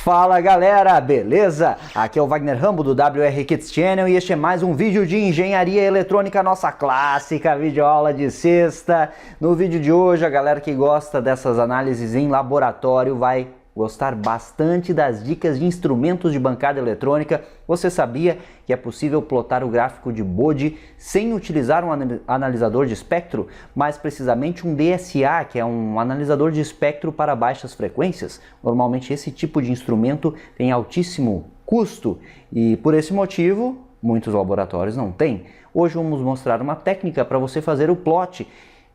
Fala galera, beleza? Aqui é o Wagner Rambo do WR Kits Channel e este é mais um vídeo de engenharia eletrônica, nossa clássica videoaula de sexta. No vídeo de hoje, a galera que gosta dessas análises em laboratório vai gostar bastante das dicas de instrumentos de bancada eletrônica. Você sabia que é possível plotar o gráfico de Bode sem utilizar um analisador de espectro, mais precisamente um DSA, que é um analisador de espectro para baixas frequências? Normalmente esse tipo de instrumento tem altíssimo custo e por esse motivo muitos laboratórios não têm. Hoje vamos mostrar uma técnica para você fazer o plot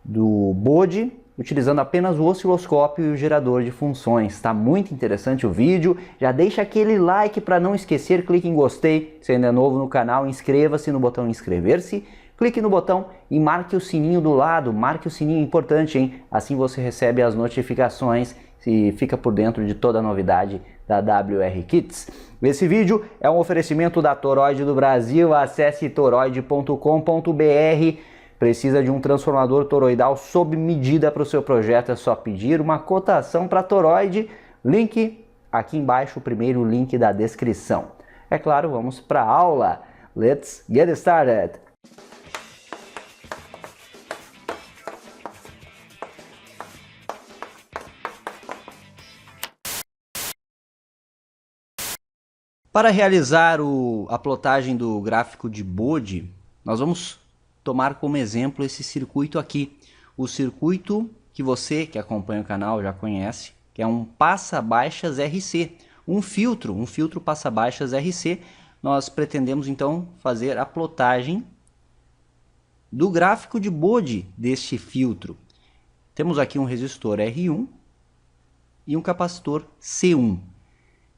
do Bode utilizando apenas o osciloscópio e o gerador de funções. Está muito interessante o vídeo. Já deixa aquele like para não esquecer, clique em gostei. Se ainda é novo no canal, inscreva-se no botão inscrever-se. Clique no botão e marque o sininho do lado. Marque o sininho, importante, hein? Assim você recebe as notificações e fica por dentro de toda a novidade da WR Kits. Esse vídeo é um oferecimento da Toroid do Brasil. Acesse toroid.com.br. Precisa de um transformador toroidal sob medida para o seu projeto? É só pedir uma cotação para a Toroid. Link aqui embaixo, o primeiro link da descrição. É claro, vamos para a aula. Let's get started! Para realizar a plotagem do gráfico de Bode, nós vamos tomar como exemplo esse circuito aqui. O circuito que você que acompanha o canal já conhece, que é um passa-baixas RC, um filtro passa-baixas RC. Nós pretendemos então fazer a plotagem do gráfico de Bode deste filtro. Temos aqui um resistor R1 e um capacitor C1.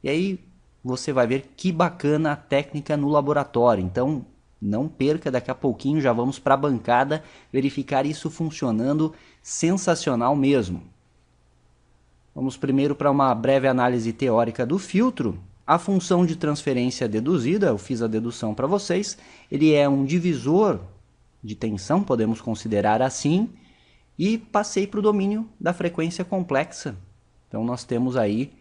E aí você vai ver que bacana a técnica no laboratório. Então não perca, daqui a pouquinho já vamos para a bancada verificar isso funcionando, sensacional mesmo. Vamos primeiro para uma breve análise teórica do filtro. A função de transferência deduzida, eu fiz a dedução para vocês, ele é um divisor de tensão, podemos considerar assim, e passei para o domínio da frequência complexa. Então nós temos aí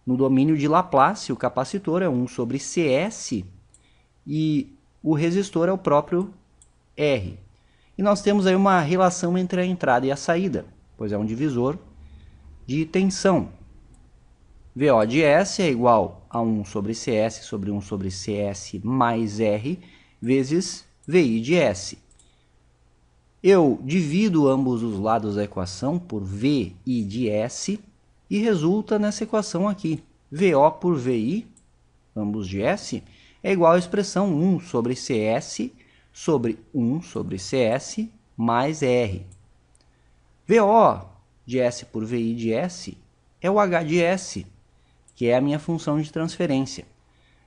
no domínio de Laplace, o capacitor é 1 sobre CS e o resistor é o próprio R. E nós temos aí uma relação entre a entrada e a saída, pois é um divisor de tensão. VO de S é igual a 1 sobre CS sobre 1 sobre CS mais R vezes VI de S. Eu divido ambos os lados da equação por VI de S e resulta nessa equação aqui. VO por VI, ambos de S, é igual à expressão 1 sobre CS sobre 1 sobre CS mais R. VO de S por VI de S é o H de S, que é a minha função de transferência.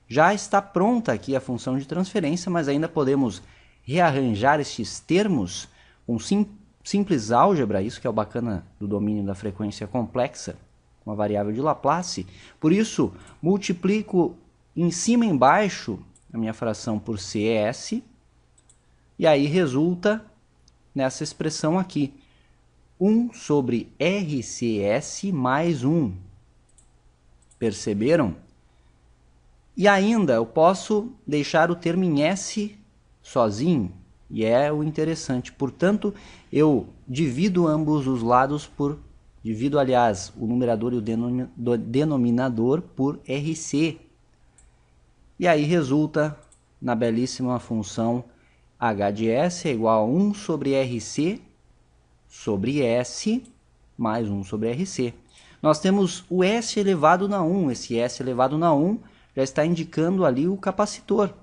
Já está pronta aqui a função de transferência, mas ainda podemos rearranjar estes termos com simples álgebra, isso que é o bacana do domínio da frequência complexa, uma variável de Laplace. Por isso, multiplico em cima e embaixo a minha fração por CS, e aí resulta nessa expressão aqui, 1 sobre RCS mais 1. Perceberam? E ainda eu posso deixar o termo em S sozinho, e é o interessante. Portanto, eu divido ambos os lados divido, aliás, o numerador e o denominador por RC. E aí resulta na belíssima função H de S é igual a 1 sobre RC sobre S mais 1 sobre RC. Nós temos o S elevado na 1. Esse S elevado na 1 já está indicando ali o capacitor.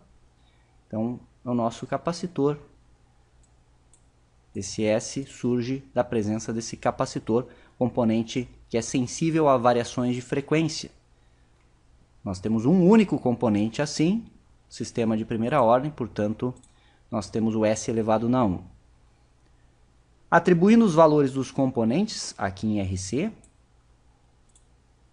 Então, é o nosso capacitor. Esse S surge da presença desse capacitor, componente que é sensível a variações de frequência. Nós temos um único componente assim, sistema de primeira ordem, portanto, nós temos o S elevado na 1. Atribuindo os valores dos componentes aqui em RC,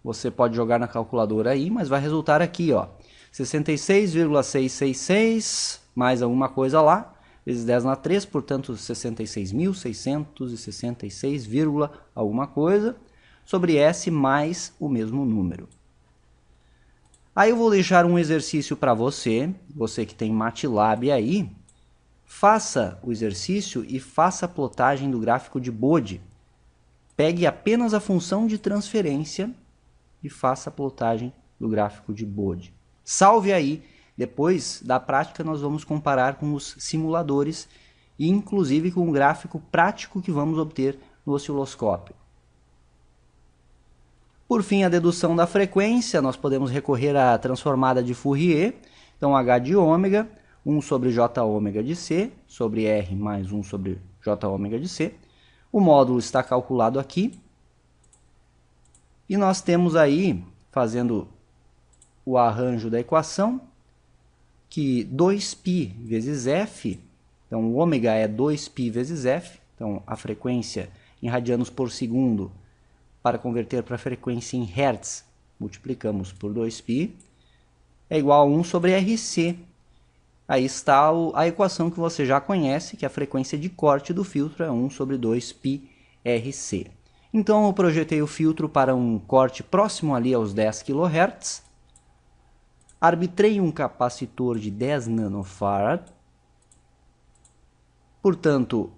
você pode jogar na calculadora aí, mas vai resultar aqui, ó, 66,666 mais alguma coisa lá, vezes 10 na 3, portanto 66.666, alguma coisa, sobre S mais o mesmo número. Aí eu vou deixar um exercício para você que tem MATLAB aí, faça o exercício e faça a plotagem do gráfico de Bode. Pegue apenas a função de transferência e faça a plotagem do gráfico de Bode. Salve aí, depois da prática nós vamos comparar com os simuladores e inclusive com o gráfico prático que vamos obter no osciloscópio. Por fim, a dedução da frequência, nós podemos recorrer à transformada de Fourier. Então, H de ômega, 1 sobre J ômega de C, sobre R mais 1 sobre J ômega de C. O módulo está calculado aqui. E nós temos aí, fazendo o arranjo da equação, que 2π vezes F, então o ômega é 2π vezes F, então a frequência em radianos por segundo, para converter para a frequência em Hertz, multiplicamos por 2π, é igual a 1 sobre RC. Aí está a equação que você já conhece, que a frequência de corte do filtro é 1 sobre 2π RC. Então eu projetei o filtro para um corte próximo ali aos 10 kHz, arbitrei um capacitor de 10 nanofarad, portanto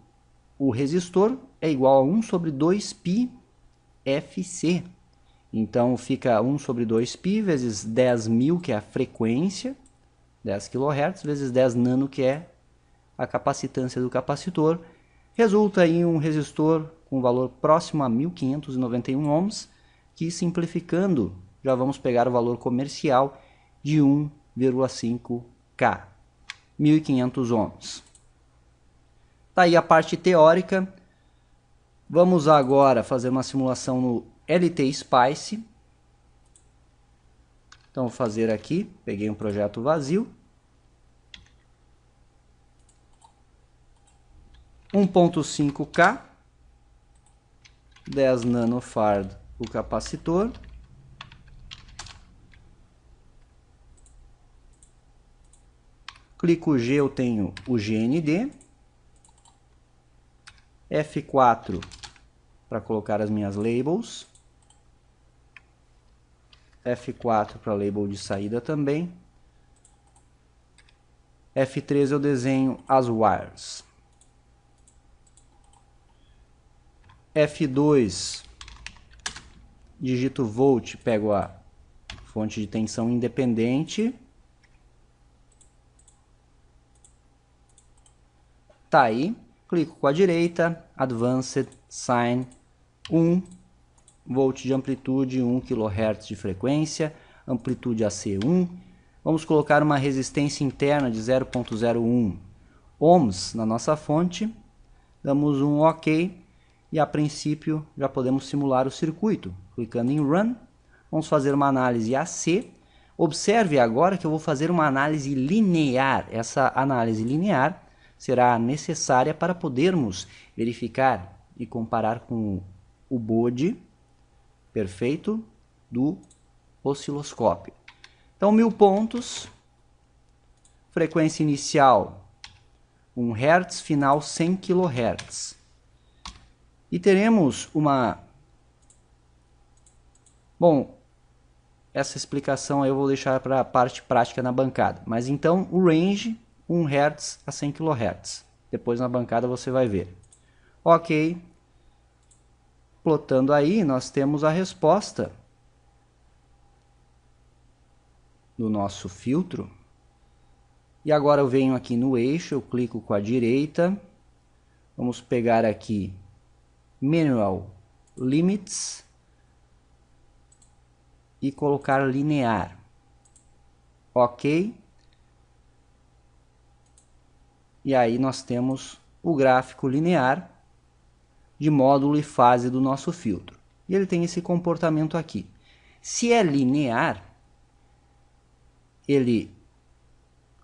o resistor é igual a 1 sobre 2π FC. Então fica 1 sobre 2π vezes 10.000, que é a frequência, 10 kHz, vezes 10 nano, que é a capacitância do capacitor. Resulta em um resistor com valor próximo a 1591 ohms, que simplificando, já vamos pegar o valor comercial de 1,5K, 1500 ohms. Tá aí a parte teórica. Vamos agora fazer uma simulação no LT Spice. Então vou fazer aqui, peguei um projeto vazio. 1.5K, 10 nanofarad o capacitor. Clico G, eu tenho o GND. F4 para colocar as minhas labels. F4 para label de saída também. F3 eu desenho as wires. F2, digito volt, pego a fonte de tensão independente. Tá aí. Clico com a direita, Advanced, Sine, 1 volt de amplitude, 1 kHz de frequência, amplitude AC1. Vamos colocar uma resistência interna de 0.01 ohms na nossa fonte. Damos um OK e a princípio já podemos simular o circuito. Clicando em Run, vamos fazer uma análise AC. Observe agora que eu vou fazer uma análise linear. Essa análise linear será necessária para podermos verificar e comparar com o Bode perfeito do osciloscópio. Então, 1000 pontos, frequência inicial 1 Hz, final 100 kHz. E teremos uma... Bom, essa explicação eu vou deixar para a parte prática na bancada. Mas então, o range 1 Hz a 100 kHz. Depois na bancada você vai ver. Ok. Plotando aí, nós temos a resposta do nosso filtro. E agora eu venho aqui no eixo, eu clico com a direita. Vamos pegar aqui Manual Limits e colocar linear. Ok. E aí nós temos o gráfico linear de módulo e fase do nosso filtro. E ele tem esse comportamento aqui. Se é linear, ele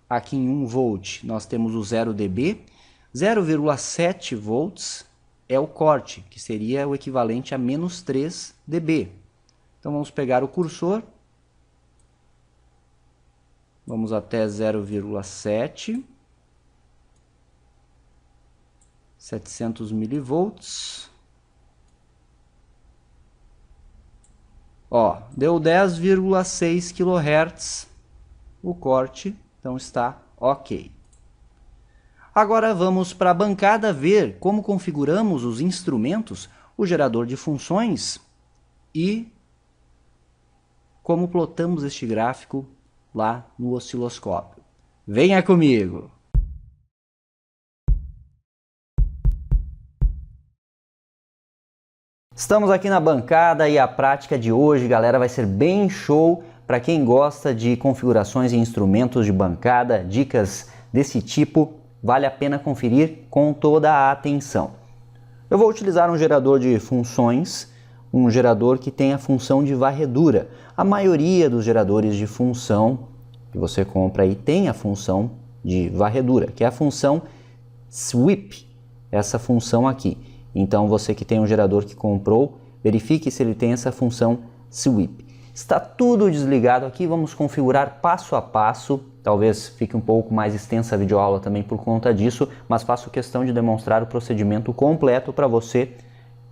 aqui em 1 volt nós temos o 0 dB, 0,7 volts é o corte, que seria o equivalente a menos 3 dB. Então vamos pegar o cursor, vamos até 0,7, 700 milivolts. Ó, deu 10,6 kHz o corte, então está ok. Agora vamos para a bancada ver como configuramos os instrumentos, o gerador de funções e como plotamos este gráfico lá no osciloscópio. Venha comigo! Estamos aqui na bancada e a prática de hoje, galera, vai ser bem show para quem gosta de configurações e instrumentos de bancada, dicas desse tipo, vale a pena conferir com toda a atenção. Eu vou utilizar um gerador de funções, um gerador que tem a função de varredura. A maioria dos geradores de função que você compra aí tem a função de varredura, que é a função sweep, essa função aqui. Então você que tem um gerador que comprou, verifique se ele tem essa função sweep. Está tudo desligado aqui, vamos configurar passo a passo. Talvez fique um pouco mais extensa a videoaula também por conta disso, mas faço questão de demonstrar o procedimento completo para você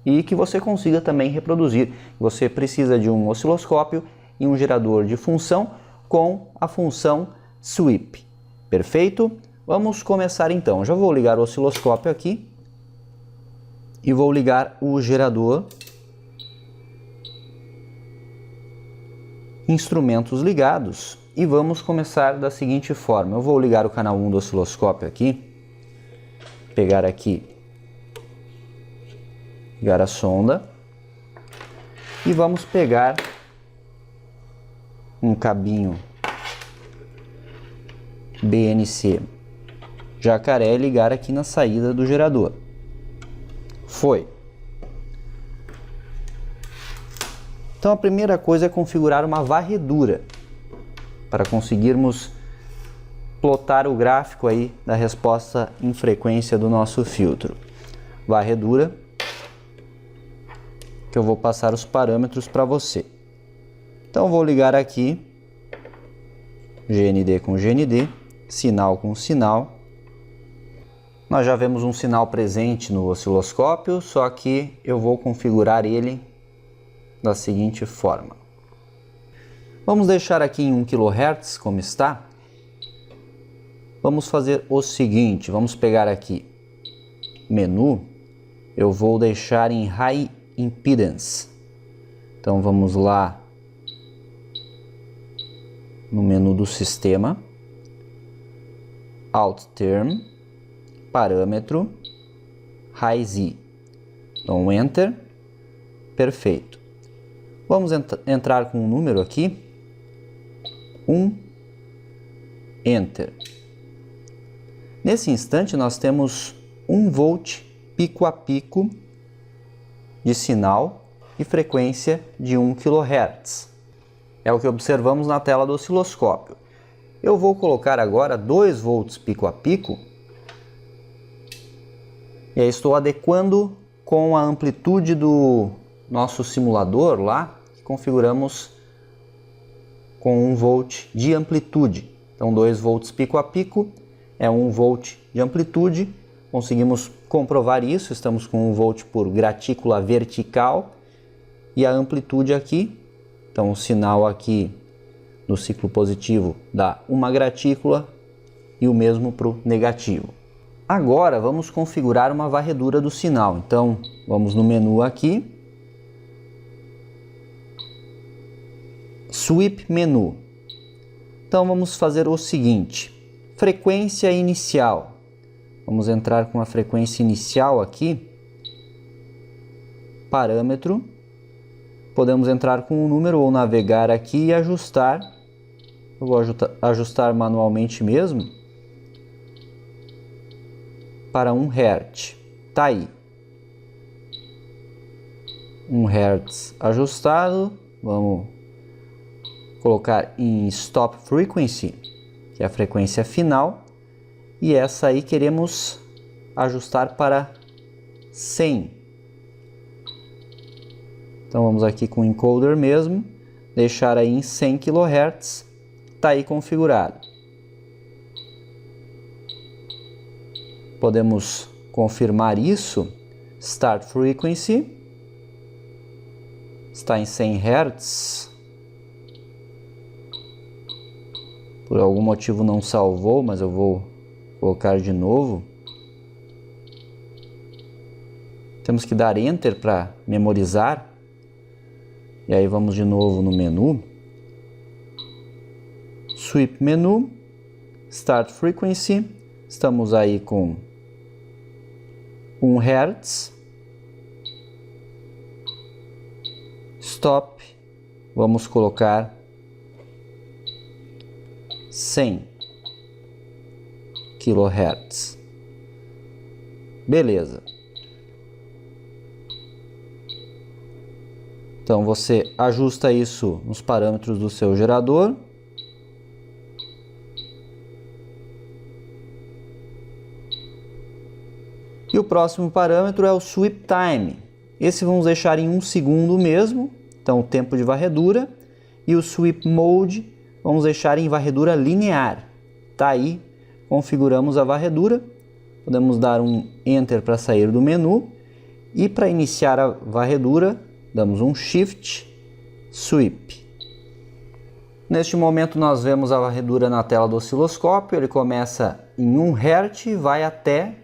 e que você consiga também reproduzir. Você precisa de um osciloscópio e um gerador de função com a função sweep. Perfeito? Vamos começar então. Já vou ligar o osciloscópio aqui e vou ligar o gerador. Instrumentos ligados e vamos começar da seguinte forma. Eu vou ligar o canal 1 do osciloscópio aqui, pegar aqui, ligar a sonda e vamos pegar um cabinho BNC jacaré e ligar aqui na saída do gerador. Foi. Então a primeira coisa é configurar uma varredura para conseguirmos plotar o gráfico aí da resposta em frequência do nosso filtro. Varredura, que eu vou passar os parâmetros para você. Então vou ligar aqui GND com GND, sinal com sinal. Nós já vemos um sinal presente no osciloscópio, só que eu vou configurar ele da seguinte forma. Vamos deixar aqui em 1 kHz como está. Vamos fazer o seguinte, vamos pegar aqui menu, eu vou deixar em High Impedance. Então vamos lá no menu do sistema, Alt Term, parâmetro, High Z. Então Enter, perfeito. Vamos entrar com um número aqui, 1, Enter. Nesse instante nós temos 1 volt pico a pico de sinal e frequência de 1 kHz. É o que observamos na tela do osciloscópio. Eu vou colocar agora 2 volts pico a pico e aí estou adequando com a amplitude do nosso simulador lá, que configuramos com 1 volt de amplitude. Então 2 volts pico a pico é 1 volt de amplitude. Conseguimos comprovar isso, estamos com 1 volt por gratícula vertical e a amplitude aqui. Então o sinal aqui no ciclo positivo dá uma gratícula e o mesmo para o negativo. Agora vamos configurar uma varredura do sinal. Então vamos no menu aqui, Sweep Menu. Então vamos fazer o seguinte, frequência inicial. Vamos entrar com a frequência inicial aqui, parâmetro. Podemos entrar com um número ou navegar aqui e ajustar. Eu vou ajustar manualmente mesmo para 1 Hz. Tá aí. 1 Hz ajustado. Vamos colocar em Stop Frequency, que é a frequência final. E essa aí queremos ajustar para 100. Então vamos aqui com o encoder mesmo, deixar aí em 100 kHz, está aí configurado. Podemos confirmar isso, Start Frequency, está em 100 Hz. Por algum motivo não salvou, mas eu vou colocar de novo. Temos que dar Enter para memorizar. E aí vamos de novo no menu. Sweep Menu, Start Frequency. Estamos aí com 1 Hz. Stop. Vamos colocar 100 kHz. Beleza. Então você ajusta isso nos parâmetros do seu gerador. E o próximo parâmetro é o Sweep Time. Esse vamos deixar em 1 segundo mesmo, então o tempo de varredura. E o Sweep Mode vamos deixar em varredura linear. Tá aí, configuramos a varredura. Podemos dar um Enter para sair do menu. E para iniciar a varredura, damos um Shift, Sweep. Neste momento nós vemos a varredura na tela do osciloscópio. Ele começa em 1 Hz e vai até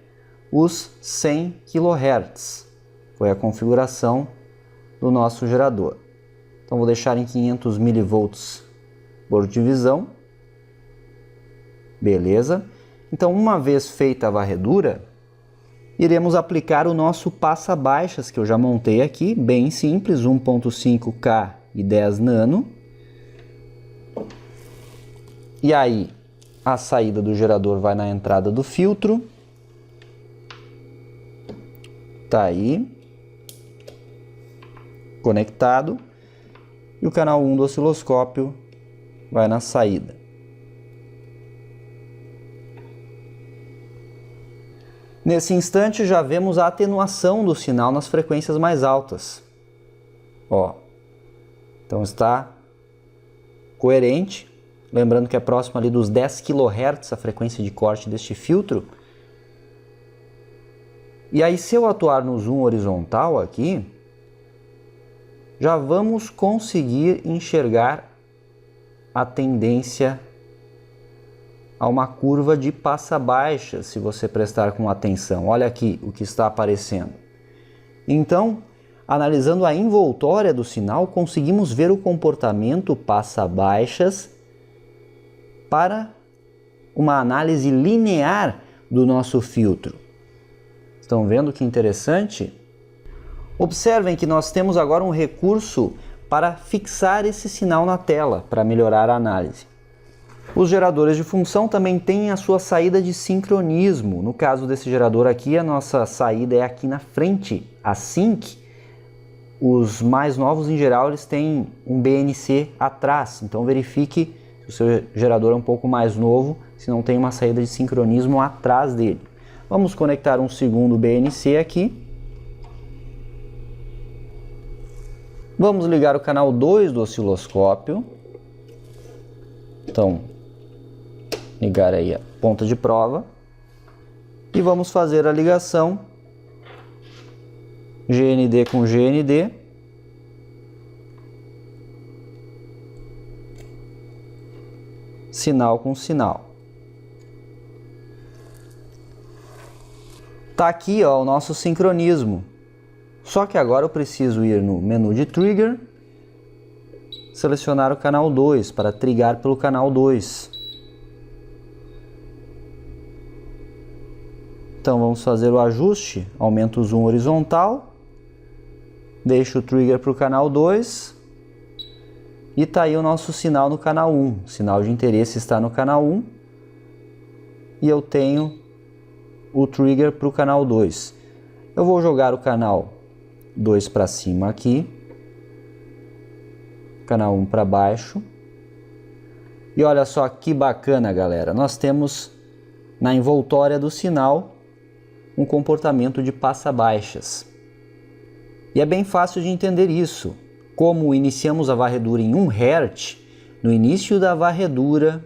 os 100 kHz. Foi a configuração do nosso gerador. Então vou deixar em 500 mV por divisão. Beleza. Então uma vez feita a varredura, iremos aplicar o nosso passa-baixas, que eu já montei aqui, bem simples, 1.5K e 10 nano. E aí a saída do gerador vai na entrada do filtro. Tá aí, conectado, e o canal 1 do osciloscópio vai na saída. Nesse instante já vemos a atenuação do sinal nas frequências mais altas. Ó, então está coerente, lembrando que é próximo ali dos 10 kHz a frequência de corte deste filtro. E aí, se eu atuar no zoom horizontal aqui, já vamos conseguir enxergar a tendência a uma curva de passa-baixa, se você prestar com atenção. Olha aqui o que está aparecendo. Então, analisando a envoltória do sinal, conseguimos ver o comportamento passa-baixas para uma análise linear do nosso filtro. Estão vendo que interessante? Observem que nós temos agora um recurso para fixar esse sinal na tela, para melhorar a análise. Os geradores de função também têm a sua saída de sincronismo. No caso desse gerador aqui, a nossa saída é aqui na frente, a sync. Os mais novos, em geral, eles têm um BNC atrás. Então verifique se o seu gerador é um pouco mais novo, se não tem uma saída de sincronismo atrás dele. Vamos conectar um segundo BNC aqui. Vamos ligar o canal 2 do osciloscópio. Então, ligar aí a ponta de prova. E vamos fazer a ligação GND com GND. Sinal com sinal. Tá aqui, ó, o nosso sincronismo. Só que agora eu preciso ir no menu de Trigger, selecionar o canal 2 para trigar pelo canal 2. Então vamos fazer o ajuste, aumento o zoom horizontal, deixo o trigger para o canal 2 e tá aí o nosso sinal no canal 1. O sinal de interesse está no canal 1 e eu tenho o trigger para o canal 2. Eu vou jogar o canal 2 para cima aqui, canal 1 para baixo. E olha só que bacana, galera. Nós temos na envoltória do sinal um comportamento de passa-baixas. E é bem fácil de entender isso. Como iniciamos a varredura em 1 Hz, no início da varredura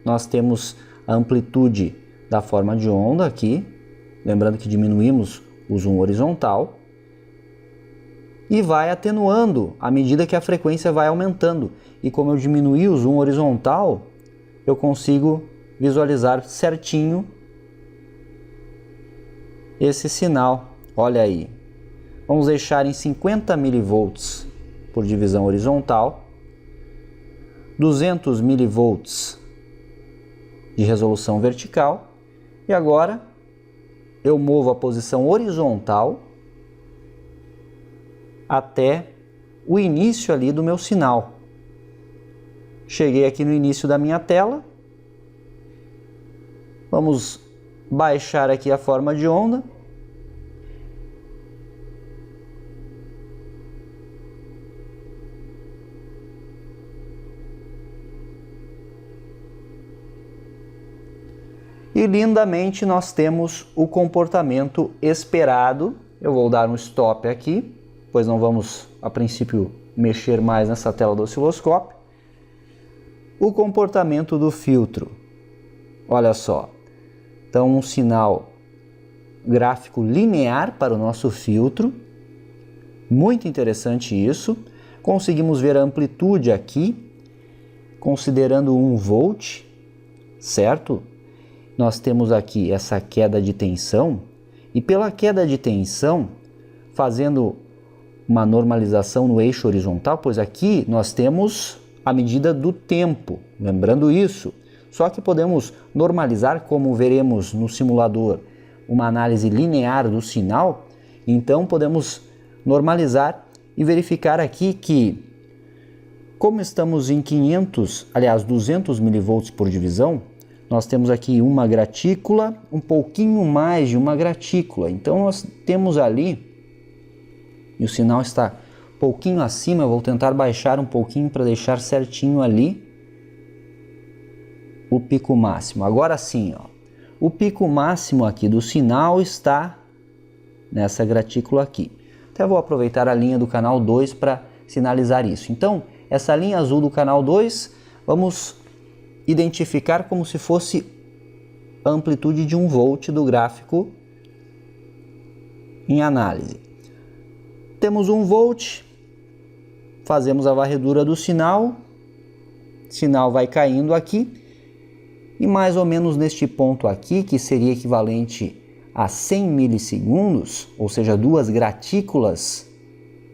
nós temos a amplitude da forma de onda aqui, lembrando que diminuímos o zoom horizontal. e vai atenuando à medida que a frequência vai aumentando. E como eu diminuí o zoom horizontal, eu consigo visualizar certinho esse sinal. Olha aí. Vamos deixar em 50 mV por divisão horizontal, 200 mV de resolução vertical, e agora eu movo a posição horizontal até o início ali do meu sinal. Cheguei aqui no início da minha tela. Vamos baixar aqui a forma de onda. E lindamente nós temos o comportamento esperado. Eu vou dar um stop aqui, pois não vamos, a princípio, mexer mais nessa tela do osciloscópio. O comportamento do filtro. Olha só. Então, um sinal gráfico linear para o nosso filtro. Muito interessante isso. Conseguimos ver a amplitude aqui, considerando 1 volt, certo? Nós temos aqui essa queda de tensão, e pela queda de tensão, fazendo uma normalização no eixo horizontal, pois aqui nós temos a medida do tempo, lembrando isso. Só que podemos normalizar, como veremos no simulador, uma análise linear do sinal. Então podemos normalizar e verificar aqui que, como estamos em 200 mV por divisão, nós temos aqui uma gratícula, um pouquinho mais de uma gratícula. Então nós temos ali, e o sinal está um pouquinho acima, eu vou tentar baixar um pouquinho para deixar certinho ali o pico máximo. Agora sim, ó, o pico máximo aqui do sinal está nessa gratícula aqui. Até vou aproveitar a linha do canal 2 para sinalizar isso. Então, essa linha azul do canal 2, vamos identificar como se fosse a amplitude de 1 volt do gráfico em análise. Temos 1 volt, fazemos a varredura do sinal, o sinal vai caindo aqui, e mais ou menos neste ponto aqui, que seria equivalente a 100 milissegundos, ou seja, 2 gratículas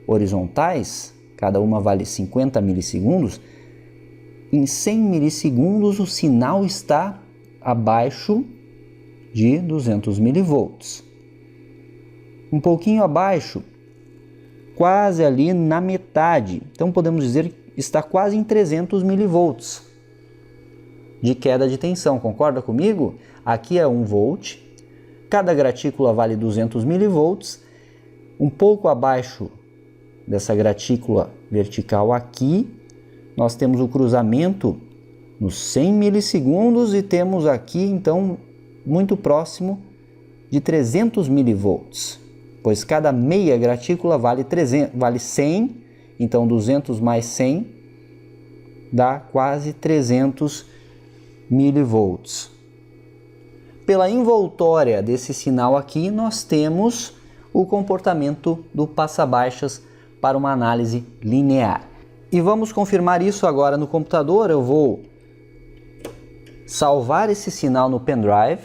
horizontais, cada uma vale 50 milissegundos, em 100 milissegundos o sinal está abaixo de 200 milivolts. Um pouquinho abaixo, quase ali na metade, então podemos dizer que está quase em 300 milivolts de queda de tensão, concorda comigo? Aqui é 1 volt, cada gratícula vale 200 milivolts, um pouco abaixo dessa gratícula vertical aqui, nós temos o cruzamento nos 100 milissegundos e temos aqui, então, muito próximo de 300 milivolts, pois cada meia gratícula vale 100, então 200 mais 100 dá quase 300 milivolts. Pela envoltória desse sinal aqui, nós temos o comportamento do passa-baixas para uma análise linear. E vamos confirmar isso agora no computador. Eu vou salvar esse sinal no pendrive.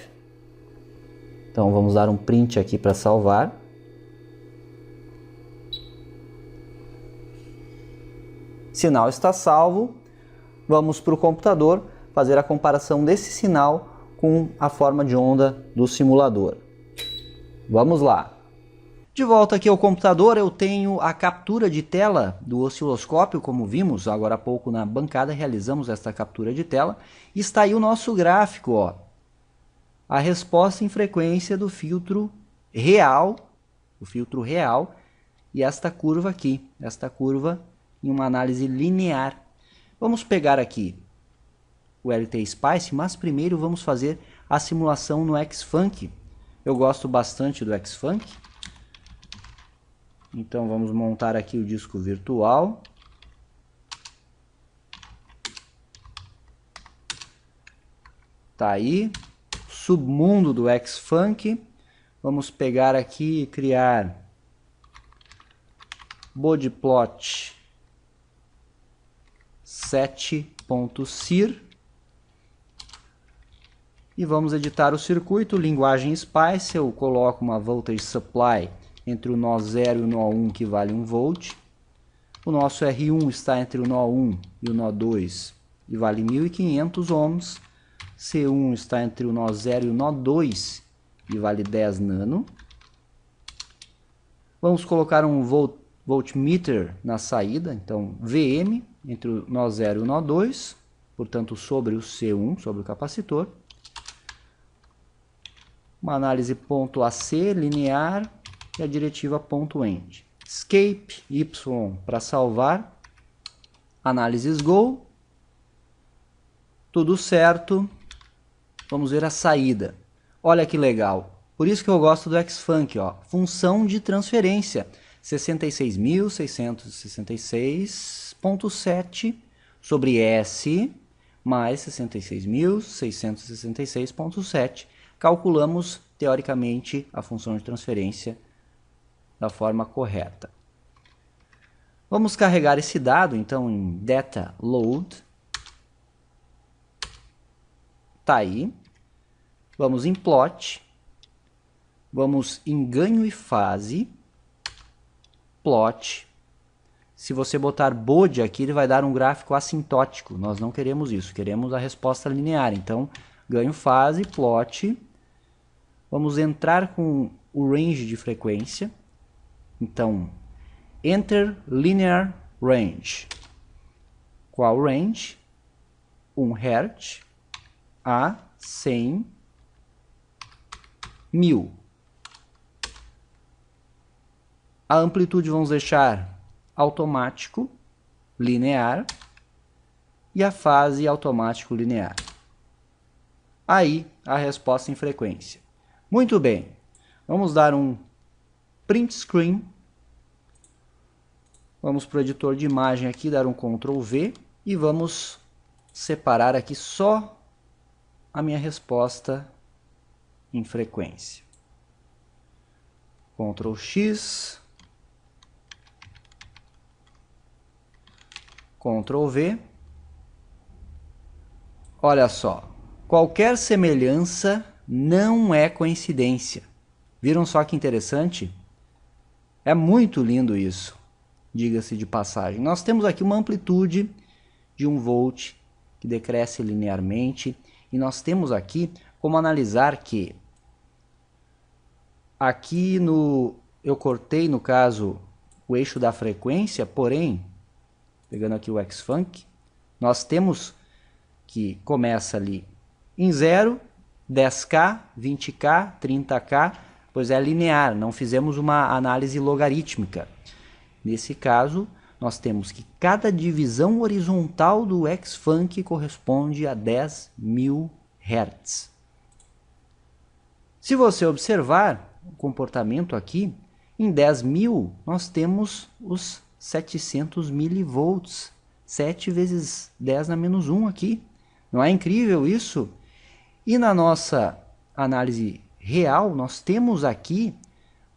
Então vamos dar um print aqui para salvar. Sinal está salvo. Vamos para o computador fazer a comparação desse sinal com a forma de onda do simulador. Vamos lá. De volta aqui ao computador, eu tenho a captura de tela do osciloscópio, como vimos agora há pouco na bancada, realizamos esta captura de tela. E está aí o nosso gráfico, ó. A resposta em frequência do filtro real, e esta curva aqui, esta curva em uma análise linear. Vamos pegar aqui o LT Spice, mas primeiro vamos fazer a simulação no Xfunk. Eu gosto bastante do Xfunk. Então vamos montar aqui o disco virtual. Tá aí, submundo do Xfunk. Vamos pegar aqui e criar bodyplot set.sir e vamos editar o circuito, linguagem SPICE. Eu coloco uma voltage supply entre o nó 0 e o nó 1 que vale 1 volt. O nosso R1 está entre o nó 1 e o nó 2 e vale 1500 ohms. C1 está entre o nó 0 e o nó 2 e vale 10 nano. Vamos colocar um voltmeter na saída, então VM entre o nó 0 e o nó 2, portanto sobre o C1, sobre o capacitor. Uma análise .AC linear e a diretiva .end. Escape Y para salvar. Análises Go. Tudo certo. Vamos ver a saída. Olha que legal. Por isso que eu gosto do Xfunk, ó. Função de transferência. 66.666.7 sobre S mais 66.666.7. Calculamos, teoricamente, a função de transferência da forma correta. Vamos carregar esse dado, então, em data load. Tá aí. Vamos em plot. Vamos em ganho e fase. Plot. Se você botar bode aqui, ele vai dar um gráfico assintótico. Nós não queremos isso, queremos a resposta linear. Então, ganho fase, plot. Vamos entrar com o range de frequência. Então, enter linear range. Qual range? 1 Hz a 100 mil. A amplitude vamos deixar automático, linear, e a fase automático linear. Aí, a resposta em frequência. Muito bem, vamos dar um print screen. Vamos para o editor de imagem aqui, dar um Ctrl V e vamos separar aqui só a minha resposta em frequência. Ctrl X, Ctrl V. Olha só, qualquer semelhança não é coincidência. Viram só que interessante? É muito lindo isso, diga-se de passagem. Nós temos aqui uma amplitude de 1 volt que decresce linearmente e nós temos aqui como analisar que aqui eu cortei, no caso, o eixo da frequência, porém, pegando aqui o Xfunk, nós temos que começa ali em 0, 10K, 20K, 30K, pois é linear, não fizemos uma análise logarítmica. Nesse caso, nós temos que cada divisão horizontal do Xfunk corresponde a 10.000 Hz. Se você observar o comportamento aqui, em 10.000 nós temos os 700 milivolts, 7 vezes 10 na menos 1 aqui. Não é incrível isso? E na nossa análise real, nós temos aqui,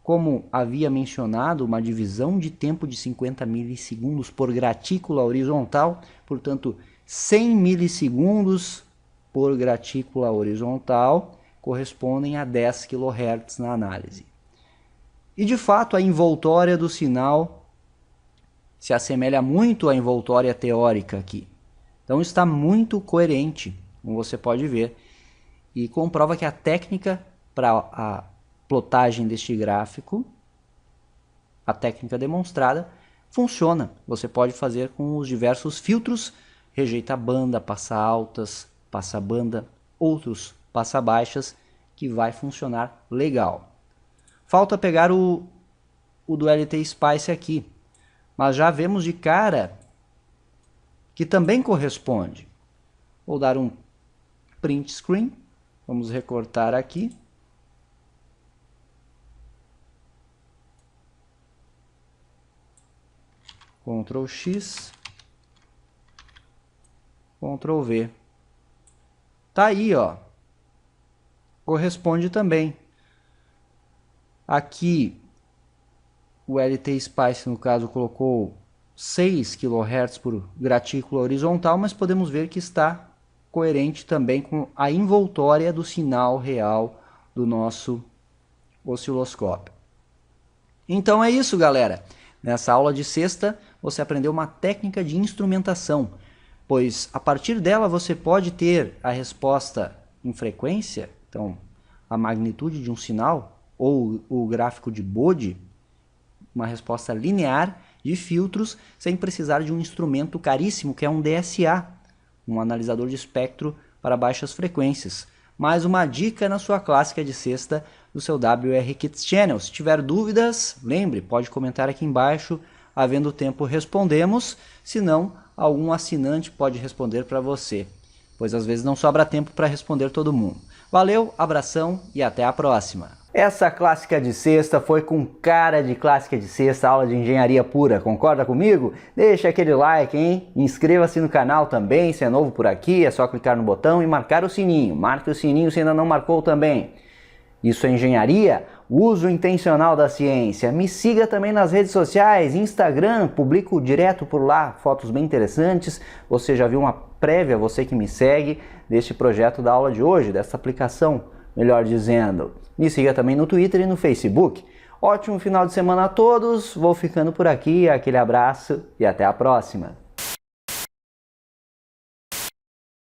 como havia mencionado, uma divisão de tempo de 50 milissegundos por gratícula horizontal, portanto, 100 milissegundos por gratícula horizontal correspondem a 10 kHz na análise. E de fato, a envoltória do sinal se assemelha muito à envoltória teórica aqui. Então está muito coerente, como você pode ver, e comprova que a técnica para a plotagem deste gráfico, a técnica demonstrada, funciona. Você pode fazer com os diversos filtros, rejeita banda, passa altas, passa banda, outros passa baixas, que vai funcionar legal. Falta pegar o do LT Spice aqui, mas já vemos de cara que também corresponde. Vou dar um print screen, vamos recortar aqui. Ctrl X, Ctrl V. Tá aí, ó. Corresponde também. Aqui o LT Spice, no caso, colocou 6 kHz por gratícula horizontal, mas podemos ver que está coerente também com a envoltória do sinal real do nosso osciloscópio. Então é isso, galera. Nessa aula de sexta, você aprendeu uma técnica de instrumentação, pois a partir dela você pode ter a resposta em frequência, então a magnitude de um sinal, ou o gráfico de Bode, uma resposta linear de filtros, sem precisar de um instrumento caríssimo, que é um DSA, um analisador de espectro para baixas frequências. Mais uma dica na sua clássica de sexta do seu WR Kits Channel. Se tiver dúvidas, lembre, pode comentar aqui embaixo, havendo tempo respondemos, se não, algum assinante pode responder para você, pois às vezes não sobra tempo para responder todo mundo. Valeu, abração e até a próxima! Essa clássica de sexta foi com cara de clássica de sexta, aula de engenharia pura, concorda comigo? Deixa aquele like, hein? Inscreva-se no canal também, se é novo por aqui, é só clicar no botão e marcar o sininho. Marque o sininho se ainda não marcou também. Isso é engenharia? Uso intencional da ciência. Me siga também nas redes sociais, Instagram, publico direto por lá fotos bem interessantes. Você já viu uma prévia, você que me segue, deste projeto da aula de hoje, dessa aplicação, melhor dizendo. Me siga também no Twitter e no Facebook. Ótimo final de semana a todos, vou ficando por aqui, aquele abraço e até a próxima.